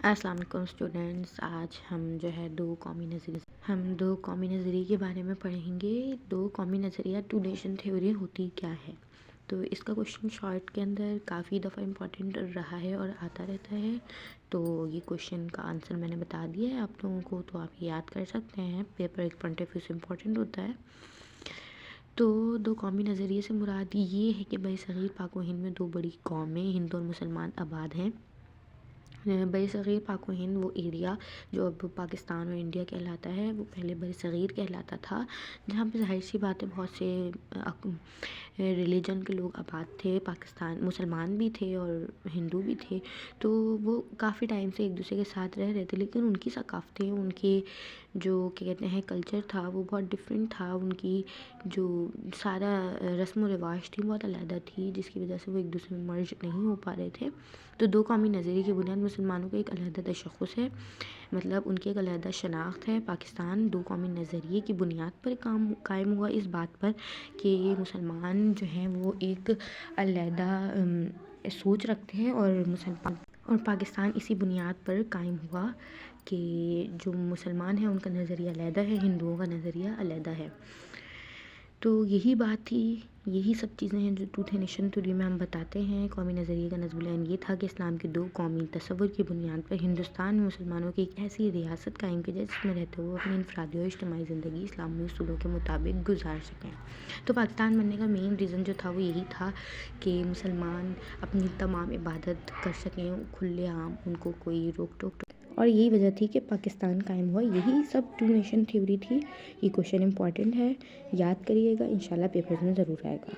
السلام علیکم اسٹوڈنٹس، آج ہم دو قومی نظریے کے بارے میں پڑھیں گے۔ دو قومی نظریہ، ٹو نیشن تھیوری ہوتی کیا ہے؟ تو اس کا کوشچن شارٹ کے اندر کافی دفعہ امپورٹنٹ رہا ہے اور آتا رہتا ہے، تو یہ کوشچن کا آنسر میں نے بتا دیا ہے آپ لوگوں کو، تو آپ یاد کر سکتے ہیں، پیپر ایک پوائنٹ آف ویو سے امپورٹنٹ ہوتا ہے۔ تو دو قومی نظریے سے مراد یہ ہے کہ برصغیر پاک و ہند میں دو بڑی قومیں، ہندو اور مسلمان آباد ہیں۔ برصغیر پاک و ہند وہ ایریا جو اب پاکستان اور انڈیا کہلاتا ہے، وہ پہلے برصغیر کہلاتا تھا، جہاں پہ ظاہر سی بات ہے بہت سے ریلیجن کے لوگ آباد تھے، پاکستان مسلمان بھی تھے اور ہندو بھی تھے، تو وہ کافی ٹائم سے ایک دوسرے کے ساتھ رہ رہے تھے، لیکن ان کی ثقافتیں، ان کے جو کیا کہتے ہیں کلچر تھا وہ بہت ڈفرینٹ تھا، ان کی جو سارا رسم و رواج تھی بہت علیحدہ تھی، جس کی وجہ سے وہ ایک دوسرے میں مرج نہیں ہو پا رہے تھے۔ تو دو قومی نظریے کی بنیاد مسلمانوں کا ایک علیحدہ تشخص ہے، مطلب ان کی ایک علیحدہ شناخت ہے۔ پاکستان دو قومی نظریے کی بنیاد پر قائم ہوا، اس بات پر کہ یہ مسلمان جو ہیں وہ ایک علیحدہ سوچ رکھتے ہیں، اور پاکستان اسی بنیاد پر قائم ہوا کہ جو مسلمان ہیں ان کا نظریہ علیحدہ ہے، ہندوؤں کا نظریہ علیحدہ ہے۔ تو یہی بات تھی، یہی سب چیزیں ہیں جو ٹوتھ نیشن تھیوری میں ہم بتاتے ہیں۔ قومی نظریے کا نصب العین یہ تھا کہ اسلام کے دو قومی تصور کی بنیاد پر ہندوستان میں مسلمانوں کی ایک ایسی ریاست قائم کی جائے جس میں رہتے ہوئے اپنی انفرادی اور اجتماعی زندگی اسلامی اصولوں کے مطابق گزار سکیں۔ تو پاکستان بننے کا مین ریزن جو تھا وہ یہی تھا کہ مسلمان اپنی تمام عبادت کر سکیں کھلے عام، ان کو کوئی روک ٹوک، اور یہی وجہ تھی کہ پاکستان قائم ہوا۔ یہی سب ٹو نیشن تھیوری تھی۔ یہ کوشچن امپورٹنٹ ہے، یاد کریے گا، انشاءاللہ پیپرز میں ضرور آئے گا۔